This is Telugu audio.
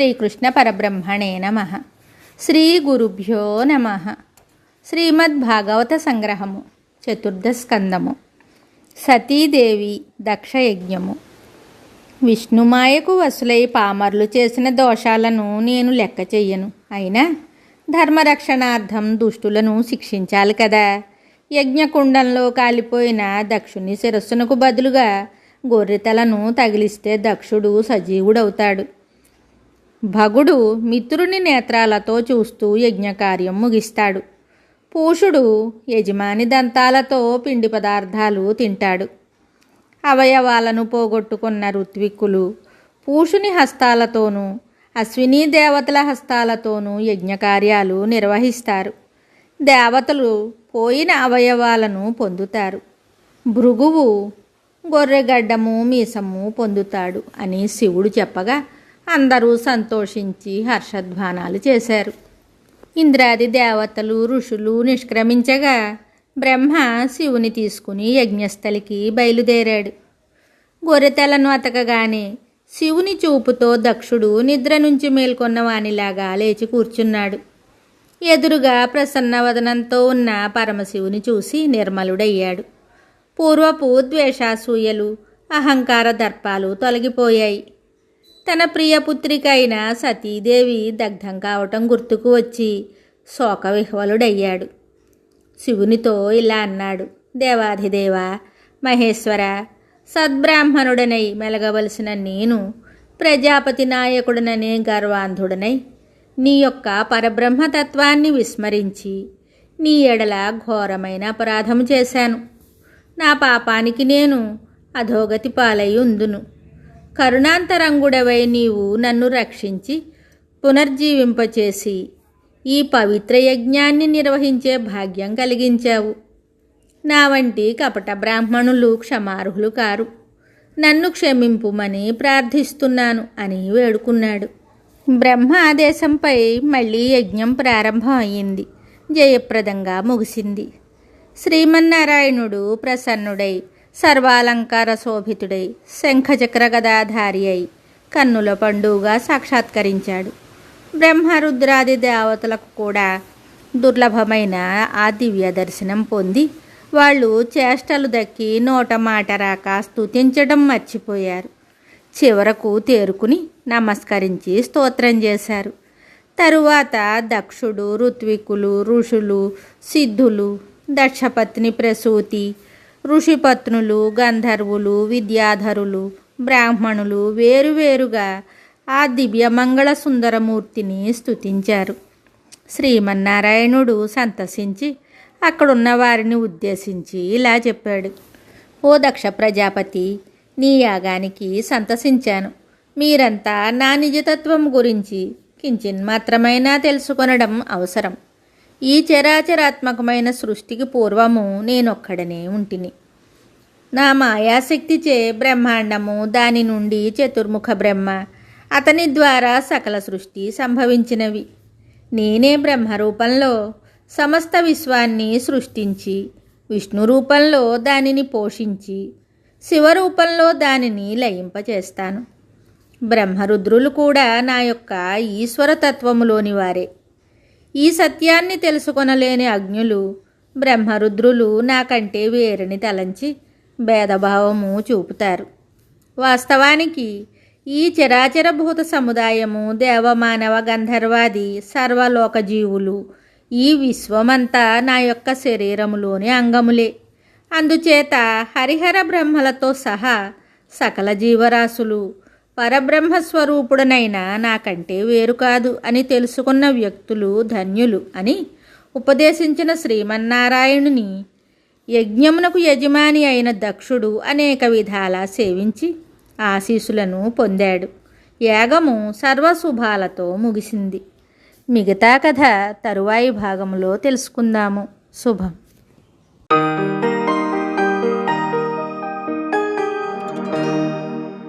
శ్రీకృష్ణ పరబ్రహ్మణే నమః. శ్రీ గురుభ్యో నమః. శ్రీమద్భాగవత సంగ్రహము, చతుర్థ స్కందము. సతీదేవి దక్షయజ్ఞము. విష్ణుమాయకు వసులై పామర్లు చేసిన దోషాలను నేను లెక్క చెయ్యను. అయినా ధర్మరక్షణార్థం దుష్టులను శిక్షించాలి కదా. యజ్ఞకుండంలో కాలిపోయిన దక్షుని శిరస్సునకు బదులుగా గొర్రెతలను తగిలిస్తే దక్షుడు సజీవుడవుతాడు. భగుడు మిత్రుని నేత్రాలతో చూస్తూ యజ్ఞకార్యం ముగిస్తాడు. పూషుడు యజమాని దంతాలతో పిండి పదార్థాలు తింటాడు. అవయవాలను పోగొట్టుకున్న ఋత్విక్కులు పూషుని హస్తాలతోనూ అశ్వినీ దేవతల హస్తాలతోనూ యజ్ఞకార్యాలు నిర్వహిస్తారు. దేవతలు పోయిన అవయవాలను పొందుతారు. భృగువు గొర్రెగడ్డము మీసము పొందుతాడు అని శివుడు చెప్పగా అందరూ సంతోషించి హర్షధ్వానాలు చేశారు. ఇంద్రాది దేవతలు ఋషులు నిష్క్రమించగా బ్రహ్మ శివుని తీసుకుని యజ్ఞస్థలికి బయలుదేరాడు. గొర్రెతలను అతకగానే శివుని చూపుతో దక్షుడు నిద్ర నుంచి మేల్కొన్న వానిలాగా లేచి కూర్చున్నాడు. ఎదురుగా ప్రసన్నవదనంతో ఉన్న పరమశివుని చూసి నిర్మలుడయ్యాడు. పూర్వపు ద్వేషాసూయలు అహంకార దర్పాలు తొలగిపోయాయి. తన ప్రియపుత్రిక అయిన సతీదేవి దగ్ధం కావటం గుర్తుకు వచ్చి శోకవిహ్వలుడయ్యాడు. శివునితో ఇలా అన్నాడు: దేవాధిదేవ మహేశ్వర, సద్బ్రాహ్మణుడనై మెలగవలసిన నేను ప్రజాపతి నాయకుడననే గర్వాంధుడనై నీ యొక్క పరబ్రహ్మతత్వాన్ని విస్మరించి నీ ఎడల ఘోరమైన అపరాధము చేశాను. నా పాపానికి నేను అధోగతి పాలై ఉందును. కరుణాంతరంగుడవై నీవు నన్ను రక్షించి పునర్జీవింపచేసి ఈ పవిత్ర యజ్ఞాన్ని నిర్వహించే భాగ్యం కలిగించావు. నా వంటి కపట బ్రాహ్మణులు క్షమార్హులు కారు. నన్ను క్షమింపుమని ప్రార్థిస్తున్నాను అని వేడుకున్నాడు. బ్రహ్మ ఆదేశంపై మళ్ళీ యజ్ఞం ప్రారంభం అయ్యింది. జయప్రదంగా ముగిసింది. శ్రీమన్నారాయణుడు ప్రసన్నుడై సర్వాలంకార శోభితుడై శంఖచక్ర గదాధారి అయి కన్నుల పండుగగా సాక్షాత్కరించాడు. బ్రహ్మరుద్రాది దేవతలకు కూడా దుర్లభమైన ఆ దివ్య దర్శనం పొంది వాళ్ళు చేష్టలు దక్కి నోట మాట రాక స్తుతించడం మర్చిపోయారు. చివరకు తేరుకుని నమస్కరించి స్తోత్రం చేశారు. తరువాత దక్షుడు, ఋత్వికులు, ఋషులు, సిద్ధులు, దక్షపత్ని ప్రసూతి, ఋషిపత్నులు, గంధర్వులు, విద్యాధరులు, బ్రాహ్మణులు వేరువేరుగా ఆ దివ్యమంగళ సుందరమూర్తిని స్తుతించారు. శ్రీమన్నారాయణుడు సంతసించి అక్కడున్న వారిని ఉద్దేశించి ఇలా చెప్పాడు: ఓ దక్ష ప్రజాపతి, నీ యాగానికి సంతసించాను. మీరంతా నా నిజతత్వం గురించి కించిన్ మాత్రమైనా తెలుసుకొనడం అవసరం. ఈ చరాచరాత్మకమైన సృష్టికి పూర్వము నేనొక్కడనే ఉంటిని. నా మాయాశక్తిచే బ్రహ్మాండము, దాని నుండి చతుర్ముఖ బ్రహ్మ, అతని ద్వారా సకల సృష్టి సంభవించినవి. నేనే బ్రహ్మరూపంలో సమస్త విశ్వాన్ని సృష్టించి, విష్ణు రూపంలో దానిని పోషించి, శివరూపంలో దానిని లయింపచేస్తాను. బ్రహ్మరుద్రులు కూడా నా యొక్క ఈశ్వరతత్వములోని వారే. ఈ సత్యాన్ని తెలుసుకొనలేని అజ్ఞులు బ్రహ్మరుద్రులు నాకంటే వేరని తలంచి భేదభావము చూపుతారు. వాస్తవానికి ఈ చరాచరభూత సముదాయము, దేవమానవ గంధర్వాది సర్వలోకజీవులు, ఈ విశ్వమంతా నా యొక్క శరీరములోని అంగములే. అందుచేత హరిహర బ్రహ్మలతో సహా సకల జీవరాశులు పరబ్రహ్మస్వరూపుడనైనా నాకంటే వేరు కాదు అని తెలుసుకున్న వ్యక్తులు ధన్యులు అని ఉపదేశించిన శ్రీమన్నారాయణుని యజ్ఞమునకు యజమాని అయిన దక్షుడు అనేక విధాలా సేవించి ఆశీస్సులను పొందాడు. యాగము సర్వశుభాలతో ముగిసింది. మిగతా కథ తరువాయి భాగంలో తెలుసుకుందాము. శుభం.